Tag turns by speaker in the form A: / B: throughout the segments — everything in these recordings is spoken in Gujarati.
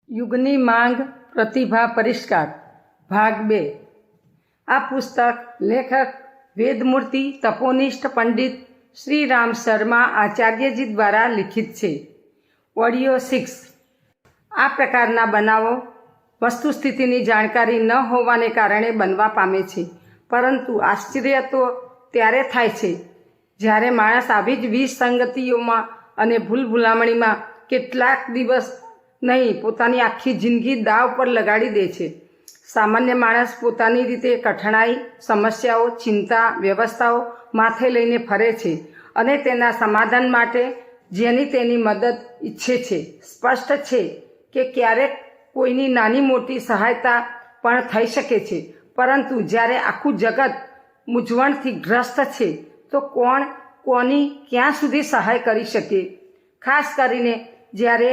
A: યુગની માંગ પ્રતિભા પરિષ્કાર ભાગ 2। આ પુસ્તક લેખક વેદમૂર્તિ તપોનિષ્ઠ પંડિત શ્રી રામ શર્મા આચાર્યજી દ્વારા લિખિત છે। ઓડિયો 6। આ પ્રકારના બનાવો વસ્તુસ્થિતિની જાણકારી ન હોવાને કારણે બનવા પામે છે, પરંતુ આશ્ચર્ય તો ત્યારે થાય છે જ્યારે માણસ આવી જ વિસંગતિઓમાં અને ભૂલભુલામણીમાં કેટલાક દિવસ નહીં પોતાની આખી જિંદગી દાવ પર લગાડી દે છે। સામાન્ય માણસ પોતાની રીતે કઠણાઈ, સમસ્યાઓ, ચિંતા, વ્યવસ્થાઓ માથે લઈને ફરે છે અને તેના સમાધાન માટે જેની તેની મદદ ઈચ્છે છે। સ્પષ્ટ છે કે ક્યારેક કોઈની નાની મોટી સહાયતા પણ થઈ શકે છે, પરંતુ જ્યારે આખું જગત મૂંઝવણથી ગ્રસ્ત છે તો કોણ કોની ક્યાં સુધી સહાય કરી શકે? ખાસ કરીને જ્યારે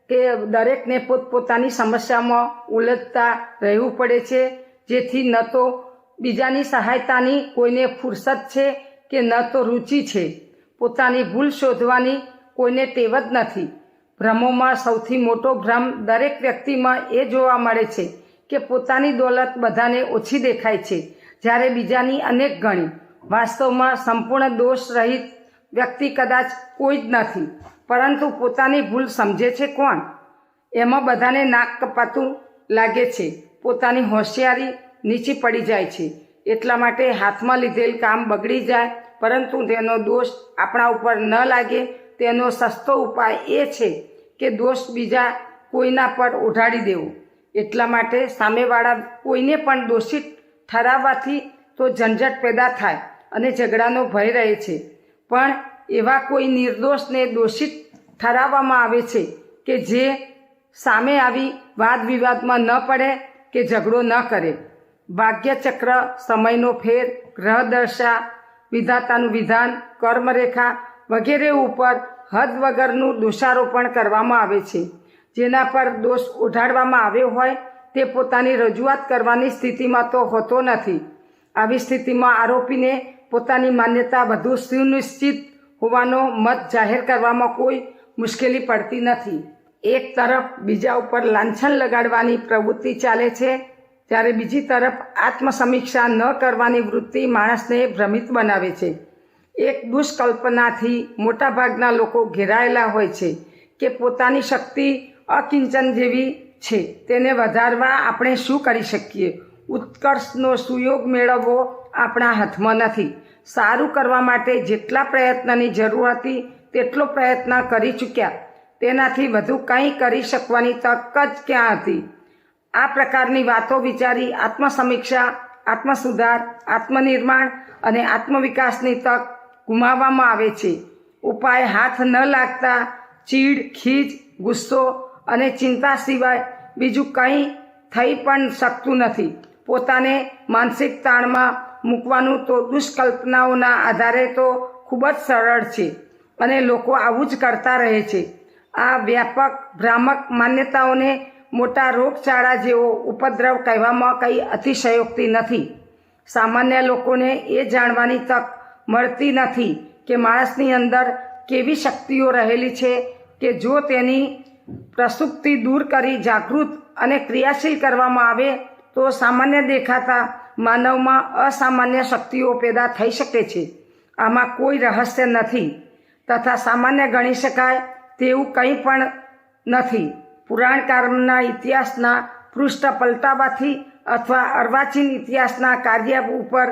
A: કે દરેકને પોતપોતાની સમસ્યામાં ઉલઝતા રહેવું પડે છે, જેથી ન તો બીજાની સહાયતાની કોઈને ફુરસદ છે કે ન તો રુચિ છે। પોતાની ભૂલ શોધવાની કોઈને ટેવ જ નથી। ભ્રમોમાં સૌથી મોટો ભ્રમ દરેક વ્યક્તિમાં એ જોવા મળે છે કે પોતાની દોલત બધાને ઓછી દેખાય છે, જ્યારે બીજાની અનેક ગણી। વાસ્તવમાં સંપૂર્ણ દોષ રહિત વ્યક્તિ કદાચ કોઈ જ નથી, પરંતુ પોતાની ભૂલ સમજે છે કોણ? એમાં બધાને નાક કપાતું લાગે છે, પોતાની હોશિયારી નીચી પડી જાય છે। એટલા માટે હાથમાં લીધેલ કામ બગડી જાય, પરંતુ તેનો દોષ આપણા ઉપર ન લાગે તેનો સસ્તો ઉપાય એ છે કે દોષ બીજા કોઈના પર ઓઢાડી દેવો। એટલા માટે સામેવાળા કોઈને પણ દોષિત ઠરાવવાથી તો ઝંઝટ પેદા થાય અને ઝઘડાનો ભય રહે છે, પણ એવા કોઈ નિર્દોષને દોષિત ઠરાવવામાં આવે છે કે જે સામે આવી વાદ વિવાદમાં ન પડે કે ઝઘડો ન કરે। ભાગ્યચક્ર, સમયનો ફેર, ગ્રહદશા, વિધાતાનું વિધાન, કર્મરેખા વગેરે ઉપર હદ વગરનું દોષારોપણ કરવામાં આવે છે। જેના પર દોષ ઓઢાડવામાં આવ્યો હોય તે પોતાની રજૂઆત કરવાની સ્થિતિમાં તો હોતો નથી। આવી સ્થિતિમાં આરોપીને પોતાની માન્યતા વધુ સુનિશ્ચિત હોવાનો મત જાહેર કરવામાં કોઈ મુશ્કેલી પડતી નથી। એક તરફ બીજા ઉપર લાંછન લગાડવાની પ્રવૃત્તિ ચાલે છે, જ્યારે બીજી તરફ આત્મસમીક્ષા ન કરવાની વૃત્તિ માણસને ભ્રમિત બનાવે છે। એક દુષ્કલ્પનાથી મોટાભાગના લોકો ઘેરાયેલા હોય છે કે પોતાની શક્તિ અકિંચન જેવી છે, તેને વધારવા આપણે શું કરી શકીએ? ઉત્કર્ષનો સુયોગ મેળવવો આપણા હાથમાં નથી। સારું કરવા માટે જેટલા પ્રયત્નની જરૂર હતી તેટલો પ્રયત્ન કરી ચૂક્યા, તેનાથી વધુ કંઈ કરી શકવાની તક જ ક્યાં હતી? આ પ્રકારની વાતો વિચારી આત્મસમીક્ષા, આત્મસુધાર, આત્મનિર્માણ અને આત્મવિકાસની તક ગુમાવવામાં આવે છે। ઉપાય હાથ ન લાગતા ચીડ, ખીજ, ગુસ્સો અને ચિંતા સિવાય બીજું કંઈ થઈ પણ શકતું નથી। પોતાને માનસિક તાણમાં મૂકવાનું તો દુષ્કલ્પનાઓના આધારે તો ખૂબ જ સરળ છે અને લોકો આવું જ કરતા રહે છે। આ વ્યાપક ભ્રામક માન્યતાઓને મોટા રોગચાળા જેવો ઉપદ્રવ કહેવામાં કંઈ અતિશયોક્તિ નથી। સામાન્ય લોકોને એ જાણવાની તક મળતી નથી કે માણસની અંદર કેવી શક્તિઓ રહેલી છે કે જો તેની પ્રસુપ્તિ દૂર કરી જાગૃત અને ક્રિયાશીલ કરવામાં આવે તો સામાન્ય દેખાતા માનવમાં અસામાન્ય શક્તિઓ પેદા થઈ શકે છે। આમાં કોઈ રહસ્ય નથી તથા સામાન્ય ગણી શકાય તેવું કંઈ પણ નથી। પુરાણકાળના ઇતિહાસના પૃષ્ઠ પલટાવવાથી અથવા અર્વાચીન ઇતિહાસના કાર્ય ઉપર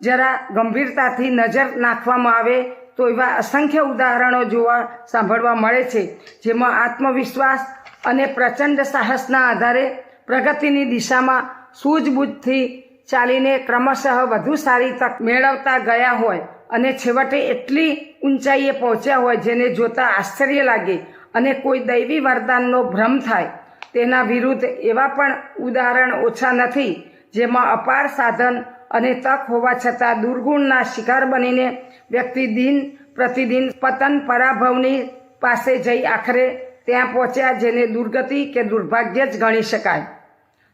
A: જરા ગંભીરતાથી નજર નાખવામાં આવે તો એવા અસંખ્ય ઉદાહરણો જોવા સાંભળવા મળે છે, જેમાં આત્મવિશ્વાસ અને પ્રચંડ સાહસના આધારે પ્રગતિની દિશામાં સૂઝબૂઝથી ચાલીને ક્રમશઃ વધુ સારી તક મેળવતા ગયા હોય અને છેવટે એટલી ઊંચાઈએ પહોંચ્યા હોય જેને જોતા આશ્ચર્ય લાગે અને કોઈ દૈવી વરદાનનો ભ્રમ થાય। તેના વિરુદ્ધ એવા પણ ઉદાહરણ ઓછા નથી, જેમાં અપાર સાધન અને તક હોવા છતાં દુર્ગુણના શિકાર બનીને વ્યક્તિ દિન પ્રતિદિન પતન પરાભવની પાસે જઈ આખરે ત્યાં પહોંચ્યા, જેને દુર્ગતિ કે દુર્ભાગ્ય જ ગણી શકાય।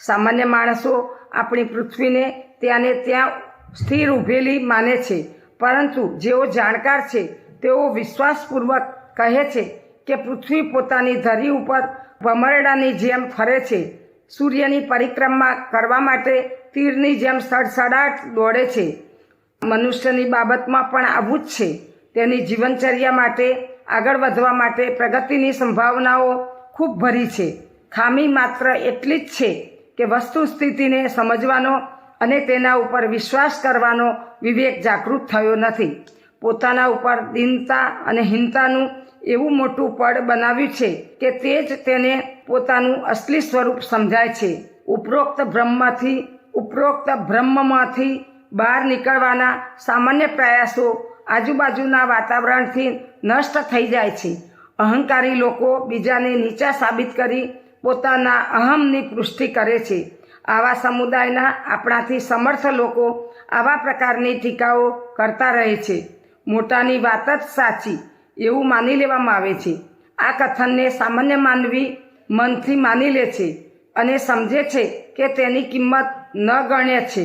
A: સામાન્ય માણસો આપણી પૃથ્વીને ત્યાંને ત્યાં સ્થિર ઊભેલી માને છે, પરંતુ જેઓ જાણકાર છે તેઓ વિશ્વાસપૂર્વક કહે છે કે પૃથ્વી પોતાની ધરી ઉપર ભમરડાની જેમ ફરે છે, સૂર્યની પરિક્રમા કરવા માટે તીરની જેમ સડસડાટ દોડે છે. મનુષ્યની બાબતમાં પણ આવું જ છે. તેની જીવનચર્યા માટે, આગળ વધવા માટે પ્રગતિની સંભાવનાઓ ખૂબ ભરી છે. ખામી માત્ર એટલી જ છે કે વસ્તુ સ્થિતિને સમજવાનો અને તેના ઉપર વિશ્વાસ કરવાનો વિવેક જાગૃત થયો નથી. પોતાના ઉપર દીનતા અને હીનતાનું એવું મોટું પડ બનાવ્યું છે કે તે જ તેને પોતાનું અસલી સ્વરૂપ સમજાય છે. ઉપરોક્ત બ્રહ્મમાંથી બહાર નીકળવાના સામાન્ય પ્રયાસો આજુબાજુના વાતાવરણથી નષ્ટ થઈ જાય છે. અહંકારી લોકો બીજાને નીચા સાબિત કરી પોતાના અહમની પુષ્ટિ કરે છે. આવા સમુદાયના આપણાથી સમર્થ લોકો આવા પ્રકારની ટીકાઓ કરતા રહે છે. મોટાની વાત જ સાચી એવું માની લેવામાં આવે છે. આ કથનને સામાન્ય માનવી મનથી માની લે છે અને સમજે છે કે તેની કિંમત ન ગણ્ય છે.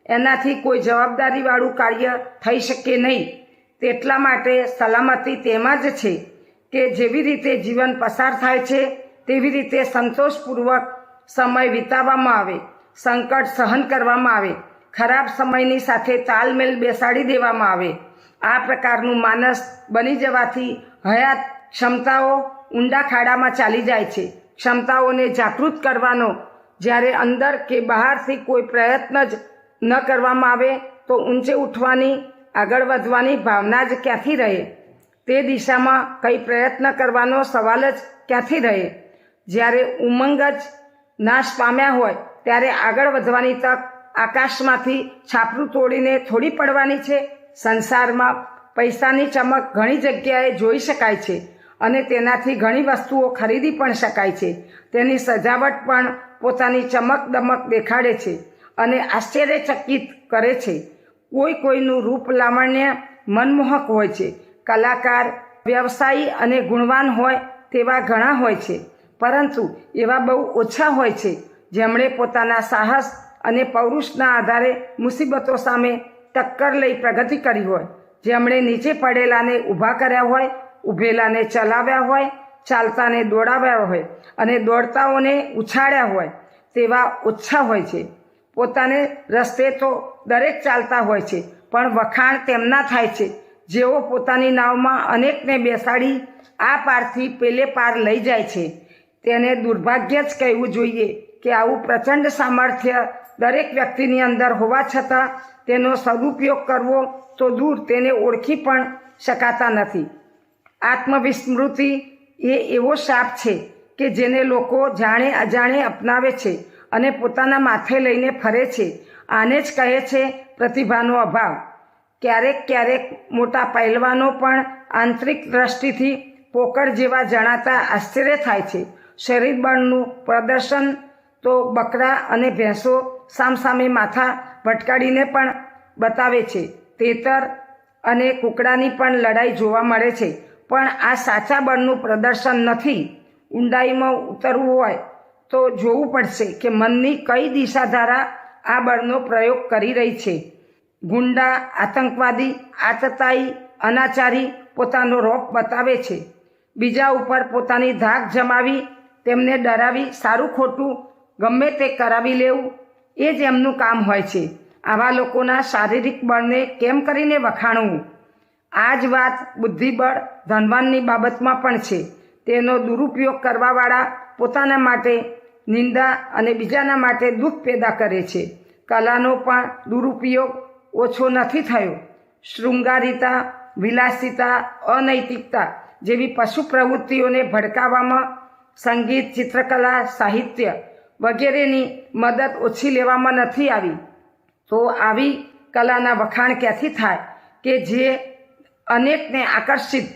A: એનાથી કોઈ જવાબદારીવાળું કાર્ય થઈ શકે નહીં. તેટલા માટે સલામતી તેમાં જ છે કે જેવી રીતે જીવન પસાર થાય છે તેવી રીતે સંતોષપૂર્વક સમય વિતાવવામાં આવે, સંકટ સહન કરવામાં આવે, ખરાબ સમયની સાથે તાલમેલ બેસાડી દેવામાં આવે. આ પ્રકારનું માનસ બની જવાથી હયાત ક્ષમતાઓ ઊંડા ખાડામાં ચાલી જાય છે. ક્ષમતાઓને જાગૃત કરવાનો જ્યારે અંદર કે બહારથી કોઈ પ્રયત્ન જ ન કરવામાં આવે તો ઊંચે ઉઠવાની, આગળ વધવાની ભાવના જ ક્યાંથી રહે? તે દિશામાં કંઈ પ્રયત્ન કરવાનો સવાલ જ ક્યાંથી રહે? જ્યારે ઉમંગ જ નાશ પામ્યા હોય ત્યારે આગળ વધવાની તક આકાશમાંથી છાપરું તોડીને થોડી પડવાની છે. સંસારમાં પૈસાની ચમક ઘણી જગ્યાએ જોઈ શકાય છે અને તેનાથી ઘણી વસ્તુઓ ખરીદી પણ શકાય છે. તેની સજાવટ પણ પોતાની ચમક દમક દેખાડે છે અને આશ્ચર્યચકિત કરે છે. કોઈનું રૂપ લાવણ્ય મનમોહક હોય છે. કલાકાર, વ્યવસાયી અને ગુણવાન હોય તેવા ઘણા હોય છે, પરંતુ એવા બહુ ઓછા હોય છે જેમણે પોતાના સાહસ અને પૌરુષના આધારે મુસીબતો સામે ટક્કર લઈ પ્રગતિ કરી હોય, જેમણે નીચે પડેલાને ઊભા કર્યા હોય, ઊભેલાને ચલાવ્યા હોય, ચાલતાને દોડાવ્યા હોય અને દોડતાઓને ઉછાળ્યા હોય. તેવા ઓછા હોય છે. પોતાને રસ્તે તો દરેક ચાલતા હોય છે, પણ વખાણ તેમના થાય છે જેઓ પોતાની નાવમાં અનેકને બેસાડી આ પારથી પેલે પાર લઈ જાય છે. તેને દુર્ભાગ્ય જ કહેવું જોઈએ કે આવું પ્રચંડ સામર્થ્ય દરેક વ્યક્તિની અંદર હોવા છતાં તેનો સદુપયોગ કરવો તો દૂર, તેને ઓળખી પણ શકાતા નથી. આત્મવિસ્મૃતિ એ એવો શાપ છે કે જેને લોકો જાણે અજાણે અપનાવે છે અને પોતાના માથે લઈને ફરે છે. આને જ કહે છે પ્રતિભાનો અભાવ. ક્યારેક મોટા પહેલવાનો પણ આંતરિક દ્રષ્ટિથી પોકળ જેવા જણાતા આશ્ચર્ય થાય છે. શરીર બળનું પ્રદર્શન તો બકરા અને ભેંસો સામસામે માથા ભટકાડીને પણ બતાવે છે. તેતર અને કૂકડાની પણ લડાઈ જોવા મળે છે, પણ આ સાચા બળનું પ્રદર્શન નથી. ઊંડાઈમાં ઉતરવું હોય તો જોવું પડશે કે મનની કઈ દિશાધારા આ બળનો પ્રયોગ કરી રહી છે. ગુંડા, આતંકવાદી, આતતાયી, અનાચારી પોતાનો રોપ બતાવે છે. બીજા ઉપર પોતાની ધાક જમાવી તેમને ડરાવી સારું ખોટું ગમે તે કરાવી લેવું એ જ એમનું કામ હોય છે. આવા લોકોના શારીરિક બળને કેમ કરીને વખાણવું? આ જ વાત બુદ્ધિબળ, ધનવાનની બાબતમાં પણ છે. તેનો દુરુપયોગ કરવાવાળા પોતાના માટે નિંદા અને બીજાના માટે દુઃખ પેદા કરે છે. કલાનો પણ દુરુપયોગ ઓછો નથી થયો. શૃંગારિતા, વિલાસિતા, અનૈતિકતા જેવી પશુ પ્રવૃત્તિઓને ભડકાવવામાં સંગીત, ચિત્રકલા, સાહિત્ય વગેરેની મદદ ઓછી લેવામાં નથી આવી. તો આવી કલાના વખાણ ક્યાંથી થાય કે જે અનેકને આકર્ષિત,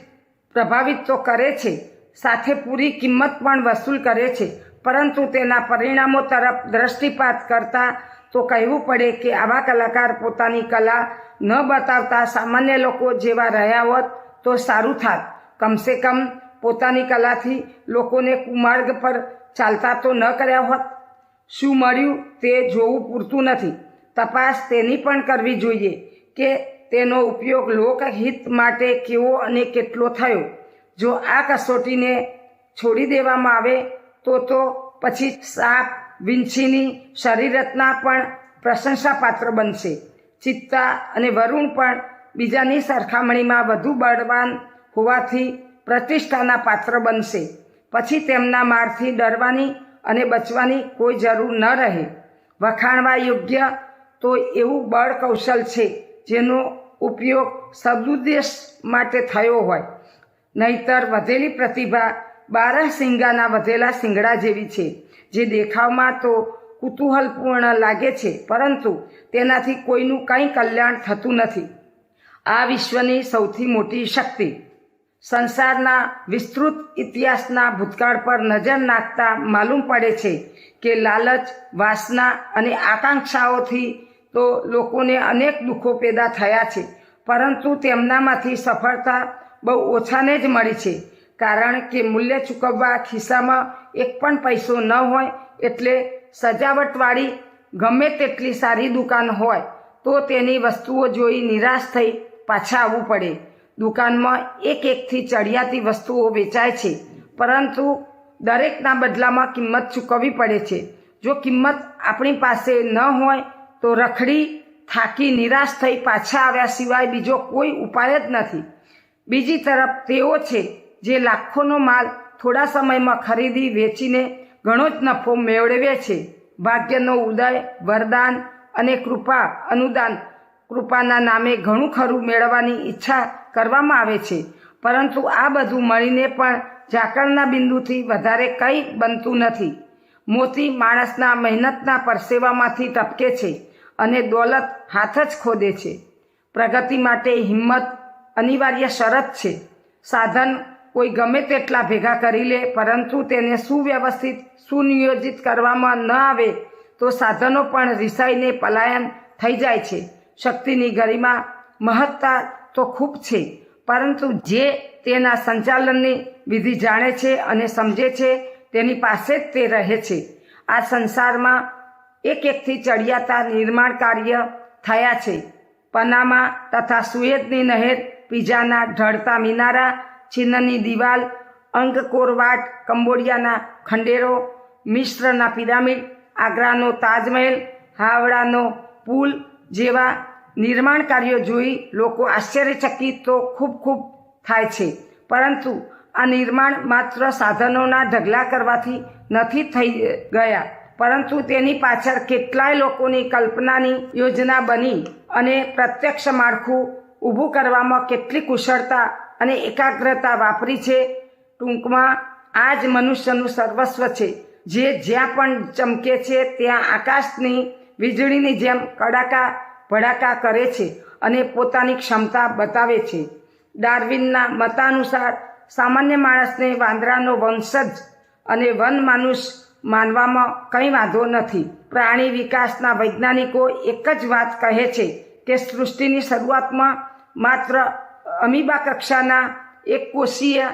A: પ્રભાવિત તો કરે છે, સાથે પૂરી કિંમત પણ વસૂલ કરે છે, પરંતુ તેના પરિણામો તરફ દ્રષ્ટિપાત કરતા તો કહેવું પડે કે આવા કલાકાર પોતાની કલા ન બતાવતા સામાન્ય લોકો જેવા રહ્યા હોત તો સારું થાત. કમસે કમ પોતાની કલાથી લોકોને કુમાર્ગ પર ચાલતા તો ન કર્યા હોત. શું મળ્યું તે જોવું પૂરતું નથી. તપાસ તેની પણ કરવી જોઈએ કે તેનો ઉપયોગ લોકહિત માટે કેવો અને કેટલો થયો. જો આ કસોટીને છોડી દેવામાં આવે તો પછી સાપ વિંછીની શરીર રચના પણ પ્રશંસાપાત્ર બનશે. ચિત્તા અને વરુણ પણ બીજાની સરખામણીમાં વધુ બળવાન હોવાથી પ્રતિષ્ઠાના પાત્ર બનશે. પછી તેમના મારથી ડરવાની અને બચવાની કોઈ જરૂર ન રહે. વખાણવા યોગ્ય તો એવું બળ કૌશલ છે જેનો ઉપયોગ સદુદ્દેશ માટે થયો હોય, નહીતર વધેલી પ્રતિભા બારહસિંગાના વધેલા શિંગડા જેવી છે, જે દેખાવમાં તો કુતૂહલપૂર્ણ લાગે છે, પરંતુ તેનાથી કોઈનું કંઈ કલ્યાણ થતું નથી. આ વિશ્વની સૌથી મોટી શક્તિ. સંસારના વિસ્તૃત ઇતિહાસના ભૂતકાળ પર નજર નાખતા માલુમ પડે છે કે લાલચ, વાસના અને આકાંક્ષાઓથી તો લોકોને અનેક દુઃખો પેદા થયા છે, પરંતુ તેમનામાંથી સફળતા બહુ ઓછાને જ મળી છે. કારણ કે મૂલ્ય ચૂકવવા ખિસ્સામાં એક પણ પૈસો ન હોય, એટલે સજાવટવાળી ગમે તેટલી સારી દુકાન હોય તો તેની વસ્તુઓ જોઈ નિરાશ થઈ પાછા આવવું પડે. દુકાનમાં એકથી ચડિયાતી વસ્તુઓ વેચાય છે, પરંતુ દરેકના બદલામાં કિંમત ચૂકવવી પડે છે. જો કિંમત આપણી પાસે ન હોય તો રખડી થાકી નિરાશ થઈ પાછા આવ્યા સિવાય બીજો કોઈ ઉપાય જ નથી. બીજી તરફ તેઓ છે જે લાખોનો માલ થોડા સમયમાં ખરીદી વેચીને ઘણો જ નફો મેળવે છે. ભાગ્યનો ઉદય, વરદાન અને અનુદાન કૃપાના નામે ઘણું ખરું મેળવવાની ઈચ્છા કરવામાં આવે છે, પરંતુ આ બધું મળીને પણ ઝાકળના બિંદુથી વધારે કંઈ બનતું નથી. મોતી માણસના મહેનતના પરસેવામાંથી ટપકે છે અને દોલત હાથ જ ખોદે છે. પ્રગતિ માટે હિંમત અનિવાર્ય શરત છે. સાધન કોઈ ગમે તેટલા ભેગા કરી લે, પરંતુ તેને સુવ્યવસ્થિત, સુનિયોજિત કરવામાં ન આવે તો સાધનો પણ રિસાઈને પલાયન થઈ જાય છે. શક્તિની ગરિમા, મહત્તા તો ખૂબ છે, પરંતુ જે તેના સંચાલનની વિધિ જાણે છે અને સમજે છે તેની પાસે જ તે રહે છે. આ સંસારમાં એકથી ચડિયાતા નિર્માણ કાર્ય થયા છે. પનામા તથા સુએઝની નહેર, પીઝાના ઢળતા મિનારા, ચીનની દિવાલ, અંગકોર વાટ, કંબોડિયાના ખંડેરો, મિસ્રના પિરામિડ, આગ્રાનો તાજમહેલ, હાવડાનો પુલ જેવા નિર્માણ કાર્યો જોઈ લોકો આશ્ચર્યચકિત તો ખૂબ થાય છે, પરંતુ આ નિર્માણ માત્ર સાધનોના ઢગલા કરવાથી નથી થઈ ગયા, પરંતુ તેની પાછળ કેટલાય લોકોની કલ્પનાની યોજના બની અને પ્રત્યક્ષ માળખું ઊભું કરવામાં કેટલી કુશળતા અને એકાગ્રતા વાપરી છે. ટૂંકમાં આ જ મનુષ્યનું સર્વસ્વ છે, જે જ્યાં પણ ચમકે છે ત્યાં આકાશની વીજળીની જેમ કડાકા ભડાકા કરે છે અને પોતાની ક્ષમતા બતાવે છે. ડાર્વિનના મતાનુસાર સામાન્ય માણસને વાંદરાનો વંશજ અને વનમાનુષ માનવામાં કંઈ વાંધો નથી. પ્રાણી વિકાસના વૈજ્ઞાનિકો એક જ વાત કહે છે કે સૃષ્ટિની શરૂઆતમાં માત્ર અમીબા કક્ષાના એક કોષીય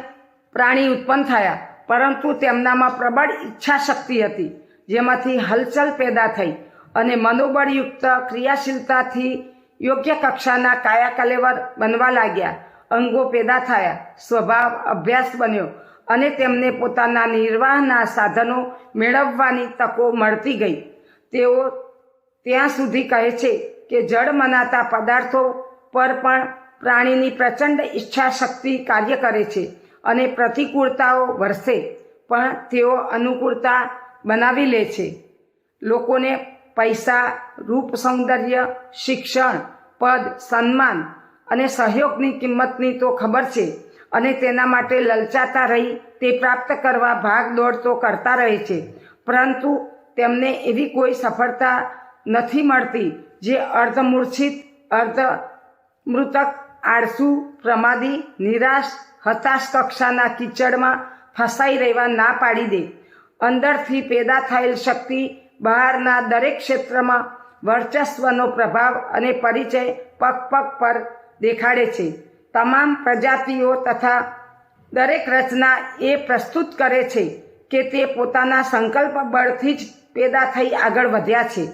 A: પ્રાણી ઉત્પન્ન થયા, પરંતુ તેમનામાં પ્રબળ ઈચ્છા શક્તિ હતી, જેમાંથી હલચલ પેદા થઈ અને મનોબળયુક્ત ક્રિયાશીલતાથી યોગ્ય કક્ષાના કાયાકલેવર બનવા લાગ્યા. અંગો પેદા થયા, સ્વભાવ અભ્યાસ બન્યો અને તેમને પોતાના નિર્વાહના સાધનો મેળવવાની તકો મળતી ગઈ. તેઓ ત્યાં સુધી કહે છે કે જળ મનાતા પદાર્થો પર પણ પ્રાણીની પ્રચંડ ઈચ્છા શક્તિ કાર્ય કરે છે અને પ્રતિકૂળતાઓ વરસે પણ તેઓ અનુકૂળતા બનાવી લે છે. લોકોને પૈસા, રૂપ, સૌંદર્ય, શિક્ષણ, પદ, સન્માન અને સહયોગની કિંમતની તો ખબર છે અને તેના માટે લલચાતા રહી તે પ્રાપ્ત કરવા ભાગ દોડ તો કરતા રહે છે, પરંતુ તેમને એવી કોઈ સફળતા નથી મળતી જે અર્ધમૂર્છિત, અર્ધમૃતક, આળસુ, પ્રમાદી, નિરાશ, હતાશ કક્ષાના કીચડમાં ફસાઈ રહેવા ના પાડી દે. અંદરથી પેદા થયેલ શક્તિ બહારના દરેક ક્ષેત્રમાં વર્ચસ્વનો પ્રભાવ અને પરિચય પગ પર દેખાડે છે. તમામ પ્રજાતિઓ તથા દરેક રચના એ પ્રસ્તુત કરે છે કે તે પોતાના સંકલ્પ બળથી જ પેદા થઈ આગળ વધ્યા છે.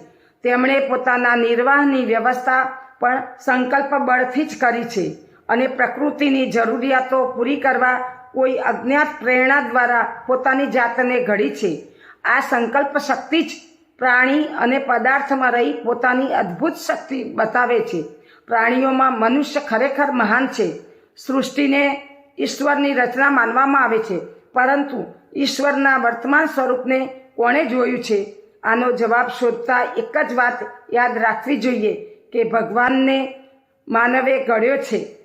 A: તેમણે પોતાના નિર્વાહની વ્યવસ્થા પણ સંકલ્પ બળથી જ કરી છે અને પ્રકૃતિની જરૂરિયાતો પૂરી કરવા કોઈ અજ્ઞાત પ્રેરણા દ્વારા પોતાની જાતને ઘડી છે. આ સંકલ્પ શક્તિ જ પ્રાણી અને પદાર્થમાં રહી પોતાની અદ્ભુત શક્તિ બતાવે છે. પ્રાણીઓમાં મનુષ્ય ખરેખર મહાન છે. સૃષ્ટિને ઈશ્વરની રચના માનવામાં આવે છે, પરંતુ ઈશ્વરના વર્તમાન સ્વરૂપને કોણે જોયું છે? આનો જવાબ શોધતા એક જ વાત યાદ રાખવી જોઈએ કે ભગવાનને માનવે ઘડ્યો છે.